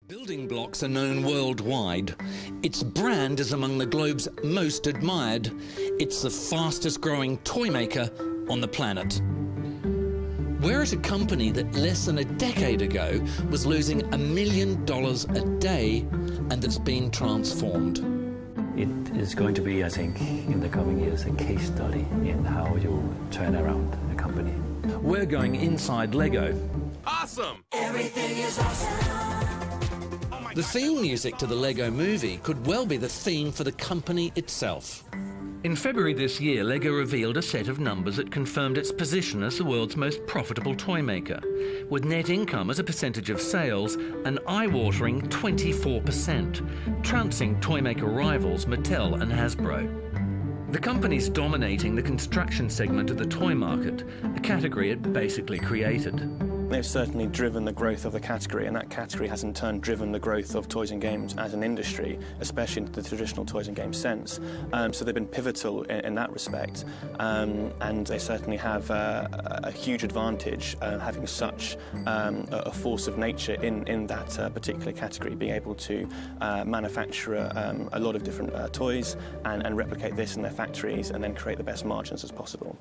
Building blocks are known worldwide. Its brand is among the globe's most admired. It's the fastest growing toy maker on the planet. We're at a company that less than a decade ago was losing $1 million a day, and that's been transformed. It is going to be, I think, in the coming years, a case study in how you turn around a company. We're going inside Lego. Awesome! Everything is awesome. The theme music to the Lego movie could well be the theme for the company itself. In February this year, Lego revealed a set of numbers that confirmed its position as the world's most profitable toy maker, with net income as a percentage of sales an eye-watering 24%, trouncing toy maker rivals Mattel and Hasbro. The company's dominating the construction segment of the toy market, a category it basically created. They've certainly driven the growth of the category, and that category has in turn driven the growth of toys and games as an industry, especially in the traditional toys and games sense. So they've been pivotal in that respect, and they certainly have a huge advantage having such a force of nature in that particular category, being able to manufacture a lot of different toys and replicate this in their factories and then create the best margins as possible.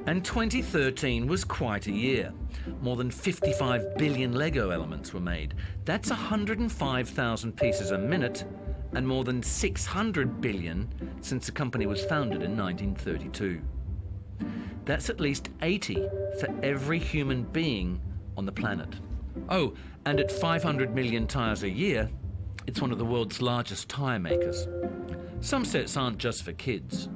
And 2013 was quite a year. More than 55 billion Lego elements were made. That's 105,000 pieces a minute, and more than 600 billion since the company was founded in 1932. That's at least 80 for every human being on the planet. Oh, and at 500 million tires a year, it's one of the world's largest tire makers. Some sets aren't just for kids.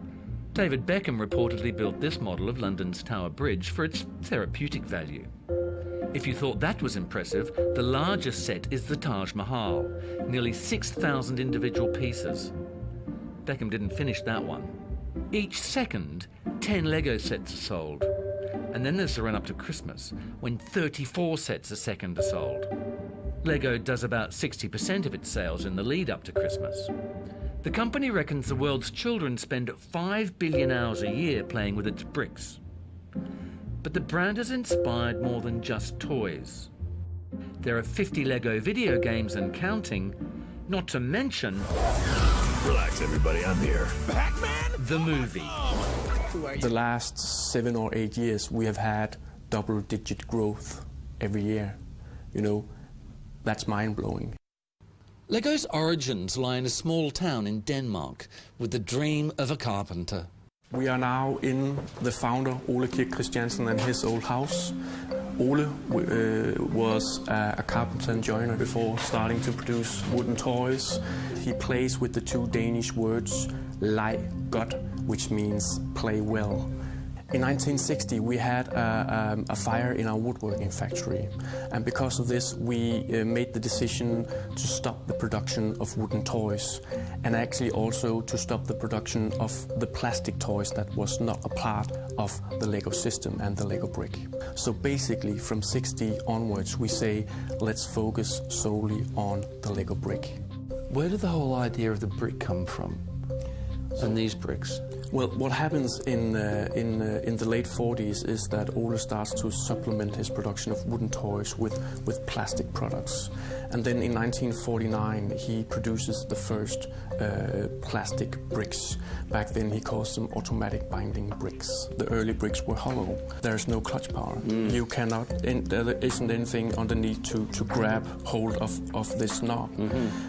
David Beckham reportedly built this model of London's Tower Bridge for its therapeutic value. If you thought that was impressive, the largest set is the Taj Mahal, nearly 6,000 individual pieces. Beckham didn't finish that one. Each second, 10 Lego sets are sold. And then there's the run up to Christmas, when 34 sets a second are sold. Lego does about 60% of its sales in the lead up to Christmas. The company reckons the world's children spend 5 billion hours a year playing with its bricks. But the brand has inspired more than just toys. There are 50 Lego video games and counting, not to mention... Relax, everybody, I'm here. Pac-Man? The movie. The last 7 or 8 years, we have had double-digit growth every year. You know, that's mind-blowing. Lego's origins lie in a small town in Denmark with the dream of a carpenter. We are now in the founder, Ole Kirk Christiansen, and his old house. Ole was a carpenter and joiner before starting to produce wooden toys. He plays with the two Danish words, leg godt, which means play well. In 1960, we had a fire in our woodworking factory, and because of this, we made the decision to stop the production of wooden toys, and actually also to stop the production of the plastic toys that was not a part of the Lego system and the Lego brick. So basically, from 60 onwards, we say, let's focus solely on the Lego brick. Where did the whole idea of the brick come from, and these bricks? Well, what happens in the late 40s is that Ole starts to supplement his production of wooden toys with plastic products. And then in 1949, he produces the first plastic bricks. Back then, he calls them automatic binding bricks. The early bricks were hollow. There's no clutch power. You cannot, there isn't anything underneath to grab hold of this knob.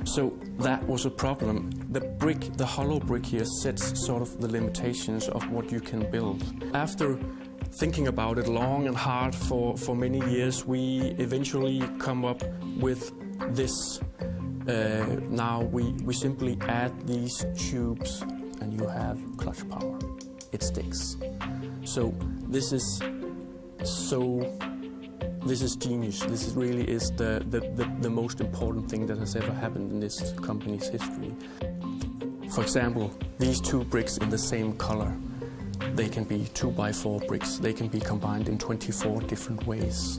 So that was a problem. The brick, the hollow brick here, sets sort of the limitations of what you can build. After thinking about it long and hard for many years, we eventually come up with this. Now we simply add these tubes and you have clutch power. It sticks. So this is genius. This really is the most important thing that has ever happened in this company's history. For example, these two bricks in the same color, they can be 2x4 bricks. They can be combined in 24 different ways.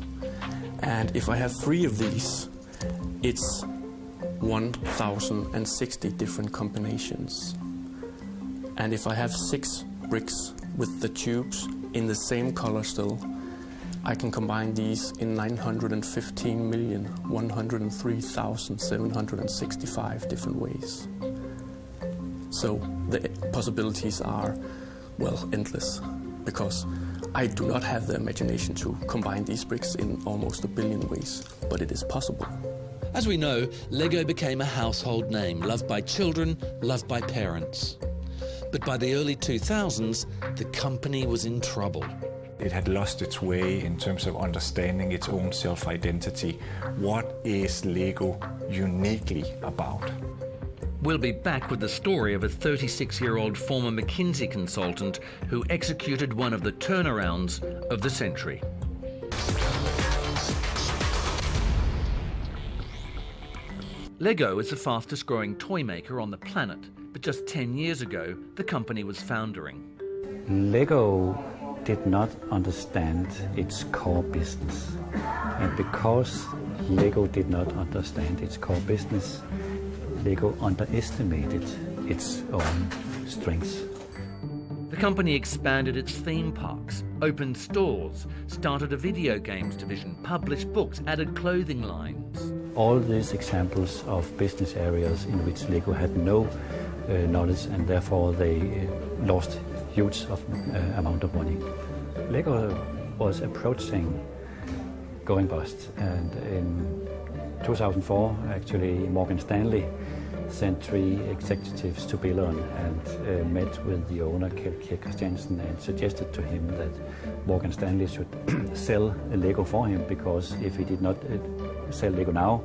And if I have 3 of these, it's 1,060 different combinations. And if I have 6 bricks with the tubes in the same color still, I can combine these in 915,103,765 different ways. So the possibilities are, well, endless, because I do not have the imagination to combine these bricks in almost 1 billion ways, but it is possible. As we know, Lego became a household name, loved by children, loved by parents. But by the early 2000s, the company was in trouble. It had lost its way in terms of understanding its own self-identity. What is Lego uniquely about? We'll be back with the story of a 36-year-old former McKinsey consultant who executed one of the turnarounds of the century. Lego is the fastest growing toy maker on the planet, but just 10 years ago, the company was foundering. Lego did not understand its core business. And because Lego did not understand its core business, Lego underestimated its own strengths. The company expanded its theme parks, opened stores, started a video games division, published books, added clothing lines. All these examples of business areas in which Lego had no knowledge, and therefore they lost huge amount of money. Lego was approaching going bust, and in 2004 actually Morgan Stanley sent 3 executives to Billund and met with the owner Kjeld Christiansen and suggested to him that Morgan Stanley should sell Lego for him, because if he did not sell Lego now,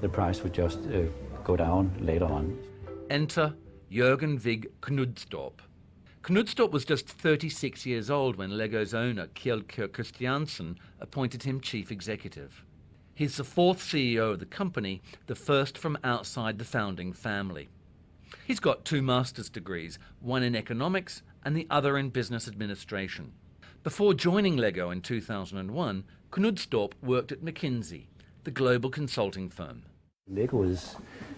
the price would just go down later on. Enter Jørgen Vig Knudstorp. Knudstorp was just 36 years old when Lego's owner Kjeld Christiansen appointed him chief executive. He's the 4th CEO of the company, the first from outside the founding family. He's got 2 master's degrees, one in economics and the other in business administration. Before joining Lego in 2001, Knudstorp worked at McKinsey, the global consulting firm. Lego is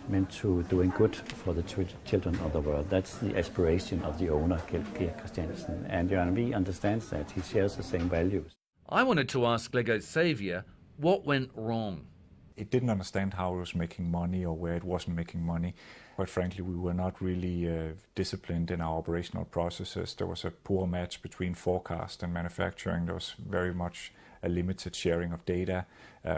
meant to doing good for the children of the world. That's the aspiration of the owner, Kjeld Christiansen, and Jørgen Vig understands that. He shares the same values. I wanted to ask Lego's savior, what went wrong? It didn't understand how it was making money or where it wasn't making money. Quite frankly, we were not really disciplined in our operational processes. There was a poor match between forecast and manufacturing. There was very much a limited sharing of data.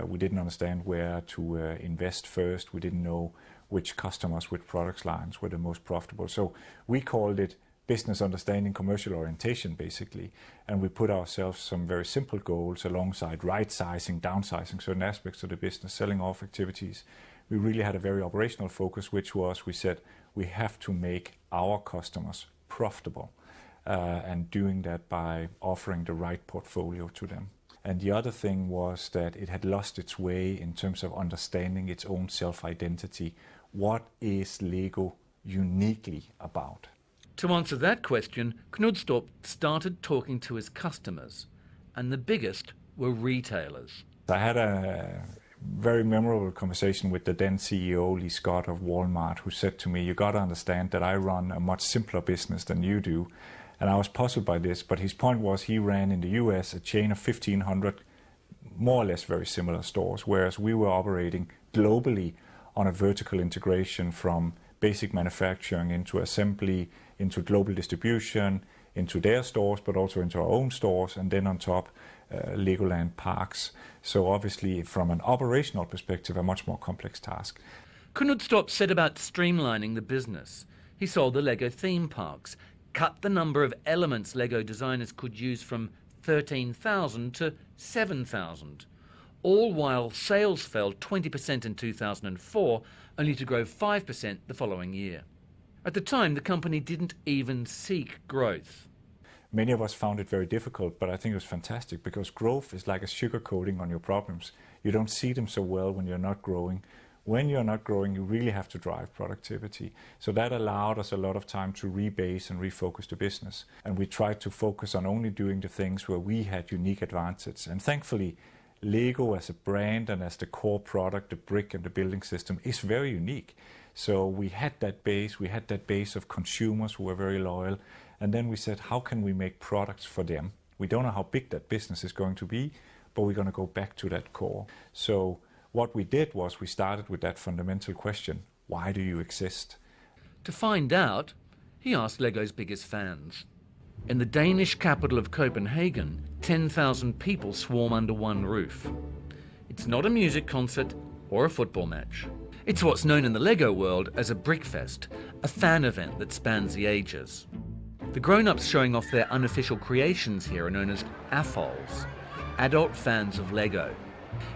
We didn't understand where to invest first. We didn't know which customers, which product lines were the most profitable. So we called it business understanding, commercial orientation, basically. And we put ourselves some very simple goals alongside right-sizing, downsizing certain aspects of the business, selling off activities. We really had a very operational focus, which was, we said, we have to make our customers profitable, and doing that by offering the right portfolio to them. And the other thing was that it had lost its way in terms of understanding its own self-identity. What is Lego uniquely about? To answer that question, Knudstorp started talking to his customers, and the biggest were retailers. I had a very memorable conversation with the then CEO, Lee Scott of Walmart, who said to me, you got to understand that I run a much simpler business than you do. And I was puzzled by this, but his point was he ran in the US a chain of 1,500 more or less very similar stores, whereas we were operating globally on a vertical integration from basic manufacturing into assembly, into global distribution, into their stores, but also into our own stores, and then on top, Legoland parks. So obviously, from an operational perspective, a much more complex task. Knudstorp set about streamlining the business. He sold the Lego theme parks, cut the number of elements Lego designers could use from 13,000 to 7,000, all while sales fell 20% in 2004, only to grow 5% the following year. At the time, the company didn't even seek growth. Many of us found it very difficult, but I think it was fantastic because growth is like a sugar coating on your problems. You don't see them so well when you're not growing. When you're not growing, you really have to drive productivity. So that allowed us a lot of time to rebase and refocus the business. And we tried to focus on only doing the things where we had unique advantage. And thankfully, Lego as a brand and as the core product, the brick and the building system is very unique. So we had that base of consumers who were very loyal. And then we said, how can we make products for them? We don't know how big that business is going to be, but we're going to go back to that core. So what we did was we started with that fundamental question: why do you exist? To find out, he asked Lego's biggest fans. In the Danish capital of Copenhagen, 10,000 people swarm under one roof. It's not a music concert or a football match. It's what's known in the Lego world as a Brickfest, a fan event that spans the ages. The grown-ups showing off their unofficial creations here are known as AFOLs, adult fans of Lego.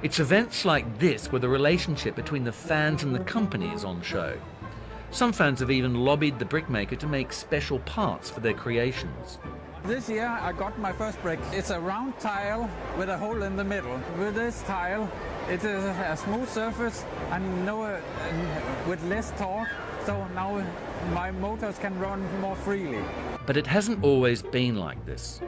It's events like this where the relationship between the fans and the company is on show. Some fans have even lobbied the brickmaker to make special parts for their creations. This year I got my first brick. It's a round tile with a hole in the middle. With this tile, it is a smooth surface and with less torque, so now my motors can run more freely. But it hasn't always been like this.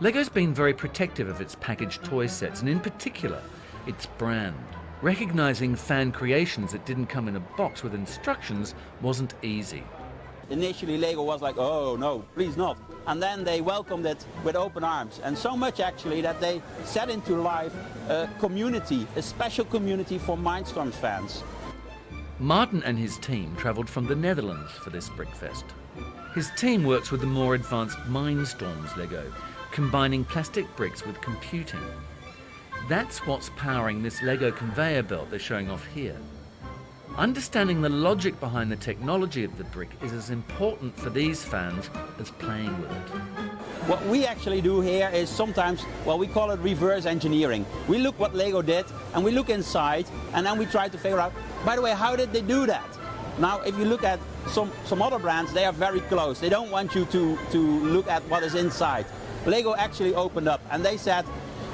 Lego's been very protective of its packaged toy sets, and in particular, its brand. Recognizing fan creations that didn't come in a box with instructions wasn't easy. Initially Lego was like, oh no, please not. And then they welcomed it with open arms. And so much actually that they set into life a community, a special community for Mindstorms fans. Martin and his team travelled from the Netherlands for this Brickfest. His team works with the more advanced Mindstorms Lego, combining plastic bricks with computing. That's what's powering this Lego conveyor belt they're showing off here. Understanding the logic behind the technology of the brick is as important for these fans as playing with it. What we actually do here is sometimes, well, we call it reverse engineering. We look what Lego did and we look inside and then we try to figure out, by the way, how did they do that? Now, if you look at some other brands, they are very close. They don't want you to look at what is inside. Lego actually opened up and they said,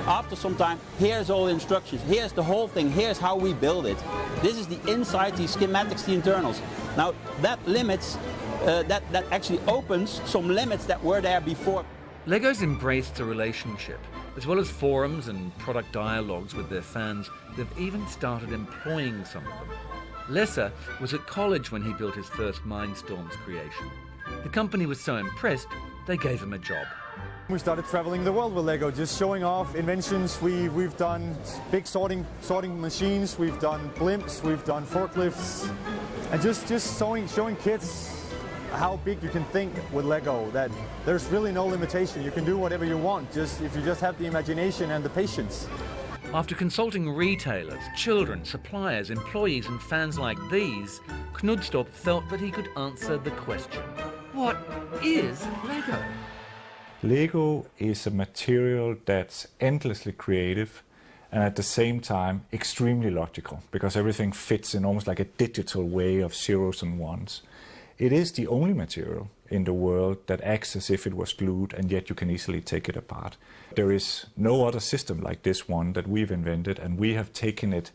after some time, here's all the instructions, here's the whole thing, here's how we build it. This is the inside, the schematics, the internals. Now that limits, that actually opens some limits that were there before. Lego's embraced a relationship. As well as forums and product dialogues with their fans, they've even started employing some of them. Lesser was at college when he built his first Mindstorms creation. The company was so impressed, they gave him a job. We started traveling the world with Lego, just showing off inventions. We've done big sorting machines, we've done blimps, we've done forklifts, and just showing kids how big you can think with Lego, that there's really no limitation. You can do whatever you want, just if you just have the imagination and the patience. After consulting retailers, children, suppliers, employees and fans like these, Knudstorp felt that he could answer the question: what is Lego? Lego is a material that's endlessly creative and at the same time extremely logical, because everything fits in almost like a digital way of zeros and ones. It is the only material in the world that acts as if it was glued, and yet you can easily take it apart. There is no other system like this one that we've invented, and we have taken it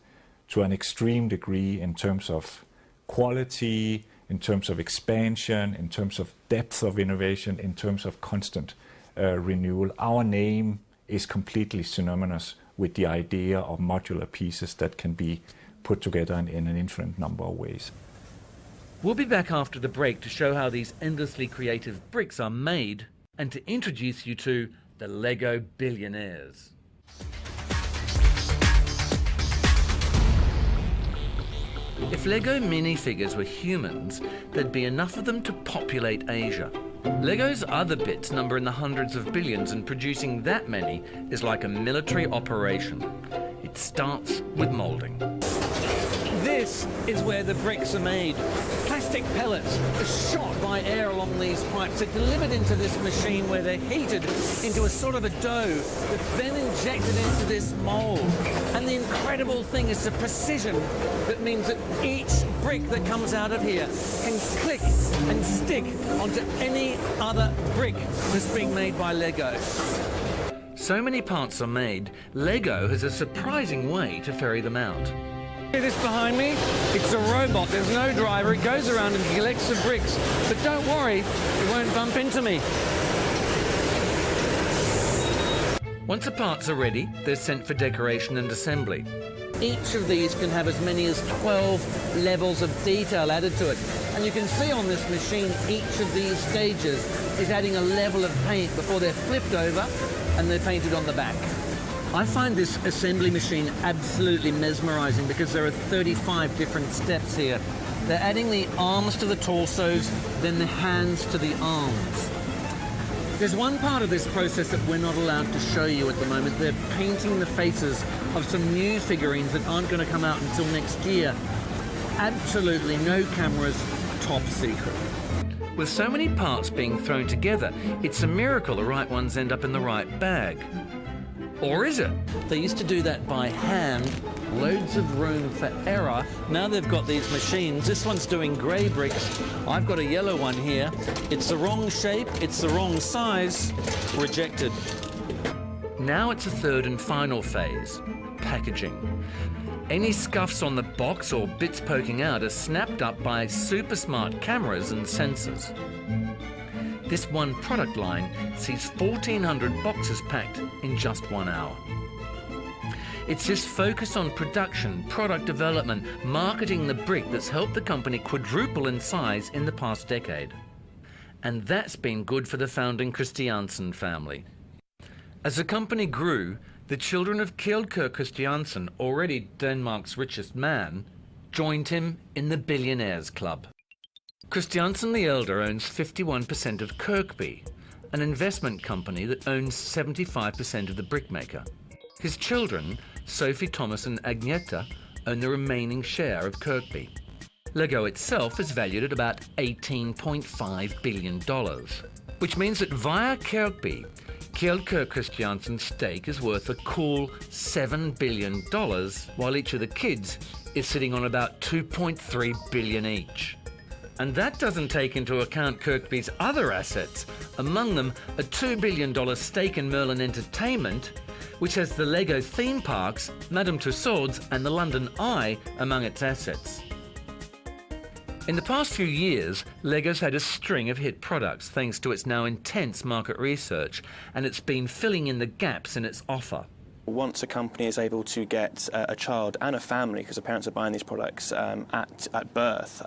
to an extreme degree in terms of quality, in terms of expansion, in terms of depth of innovation, in terms of constant renewal. Our name is completely synonymous with the idea of modular pieces that can be put together in an infinite number of ways. We'll be back after the break to show how these endlessly creative bricks are made and to introduce you to the Lego billionaires. If Lego minifigures were humans, there'd be enough of them to populate Asia. Lego's other bits number in the hundreds of billions, and producing that many is like a military operation. It starts with moulding. This is where the bricks are made. Plastic pellets are shot by air along these pipes. They're delivered into this machine where they're heated into a sort of a dough that's then injected into this mould. And the incredible thing is the precision that means that each brick that comes out of here can click and stick onto any other brick that's being made by Lego. So many parts are made, Lego has a surprising way to ferry them out. This behind me, it's a robot, there's no driver, it goes around and collects the bricks. But don't worry, it won't bump into me. Once the parts are ready, they're sent for decoration and assembly. Each of these can have as many as 12 levels of detail added to it. And you can see on this machine, each of these stages is adding a level of paint before they're flipped over and they're painted on the back. I find this assembly machine absolutely mesmerizing because there are 35 different steps here. They're adding the arms to the torsos, then the hands to the arms. There's one part of this process that we're not allowed to show you at the moment. They're painting the faces of some new figurines that aren't going to come out until next year. Absolutely no cameras, top secret. With so many parts being thrown together, it's a miracle the right ones end up in the right bag. Or is it? They used to do that by hand, loads of room for error. Now they've got these machines. This one's doing grey bricks. I've got a yellow one here. It's the wrong shape, it's the wrong size. Rejected. Now it's a third and final phase, packaging. Any scuffs on the box or bits poking out are snapped up by super smart cameras and sensors. This one product line sees 1,400 boxes packed in just 1 hour. It's this focus on production, product development, marketing the brick that's helped the company quadruple in size in the past decade. And that's been good for the founding Christiansen family. As the company grew, the children of Kjeld Christiansen, already Denmark's richest man, joined him in the Billionaires Club. Christiansen the Elder owns 51% of Kirkby, an investment company that owns 75% of the brickmaker. His children, Sophie, Thomas and Agneta, own the remaining share of Kirkby. Lego itself is valued at about $18.5 billion, which means that via Kirkby, Kjeld Christiansen's stake is worth a cool $7 billion, while each of the kids is sitting on about $2.3 billion each. And that doesn't take into account Kirkby's other assets, among them a $2 billion stake in Merlin Entertainment, which has the Lego theme parks, Madame Tussauds and the London Eye among its assets. In the past few years, Lego's had a string of hit products thanks to its now intense market research, and it's been filling in the gaps in its offer. Once a company is able to get a child and a family, because the parents are buying these products at birth,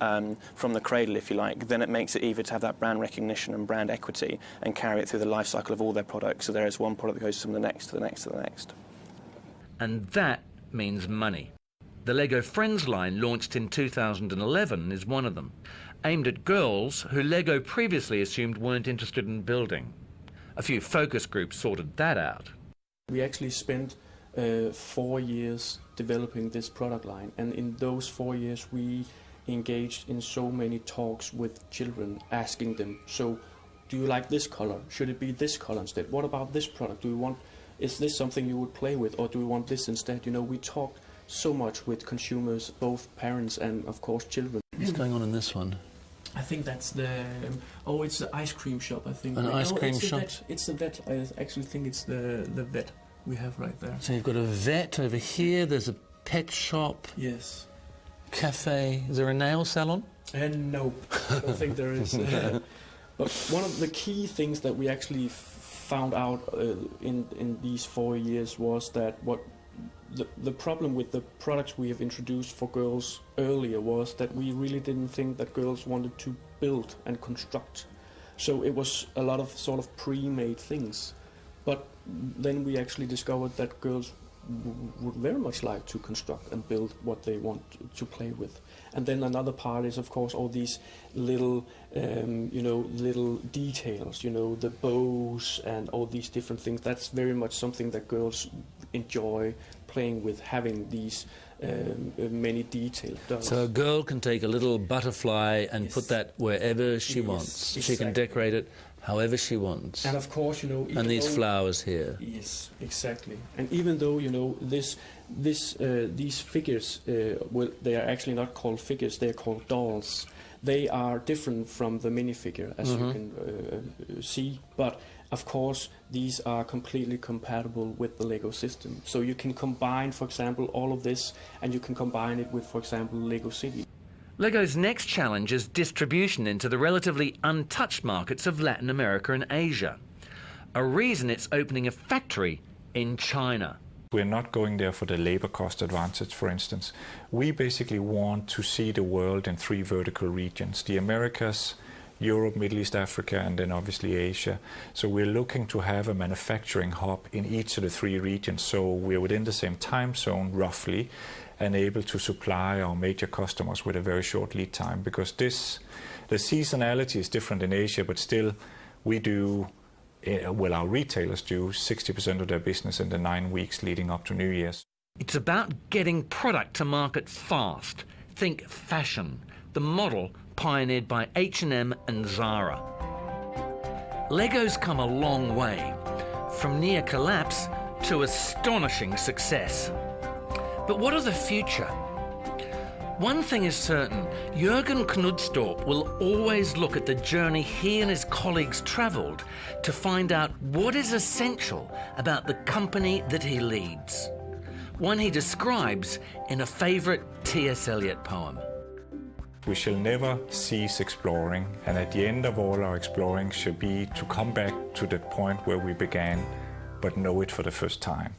from the cradle, if you like, then it makes it easier to have that brand recognition and brand equity and carry it through the life cycle of all their products. So there is one product that goes from the next to the next to the next. And that means money. The Lego Friends line, launched in 2011, is one of them, aimed at girls who Lego previously assumed weren't interested in building. A few focus groups sorted that out. We actually spent 4 years developing this product line, and in those 4 years we engaged in so many talks with children, asking them, so do you like this color? Should it be this color instead? What about this product? Is this something you would play with, or do we want this instead? You know, we talked so much with consumers, both parents and of course children. What's going on in this one? I think that's the it's the ice cream shop. I think an ice cream shop. It's the vet. I actually think it's the vet we have right there. So you've got a vet over here. There's a pet shop. Yes. Cafe. Is there a nail salon? No, I don't think there is. But one of the key things that we actually found out in these 4 years was that the problem with the products we have introduced for girls earlier was that we really didn't think that girls wanted to build and construct. So it was a lot of sort of pre-made things. But then we actually discovered that girls would very much like to construct and build what they want to play with. And then another part is, of course, all these little, little details, the bows and all these different things. That's very much something that girls enjoy playing with, having these many detailed dolls. So a girl can take a little butterfly and put that wherever she wants. Exactly. She can decorate it however she wants. And of course, and these flowers here. Yes, exactly. And even though, these figures, they are actually not called figures, they are called dolls. They are different from the minifigure, as you can see, but of course, these are completely compatible with the Lego system. So you can combine, for example, all of this, and you can combine it with, for example, Lego City. Lego's next challenge is distribution into the relatively untouched markets of Latin America and Asia. A reason it's opening a factory in China. We're not going there for the labor cost advantage, for instance. We basically want to see the world in 3 vertical regions: the Americas, Europe, Middle East, Africa, and then obviously Asia. So we're looking to have a manufacturing hub in each of the 3 regions, so we're within the same time zone roughly, and able to supply our major customers with a very short lead time, because the seasonality is different in Asia, but still we do, well, our retailers do 60% of their business in the 9 weeks leading up to New Year's. It's about getting product to market fast. Think fashion, the model pioneered by H&M and Zara. Lego's come a long way, from near collapse to astonishing success. But what of the future? One thing is certain, Jürgen Knudstorp will always look at the journey he and his colleagues travelled to find out what is essential about the company that he leads. One he describes in a favourite T.S. Eliot poem. We shall never cease exploring, and at the end of all our exploring should be to come back to the point where we began, but know it for the first time.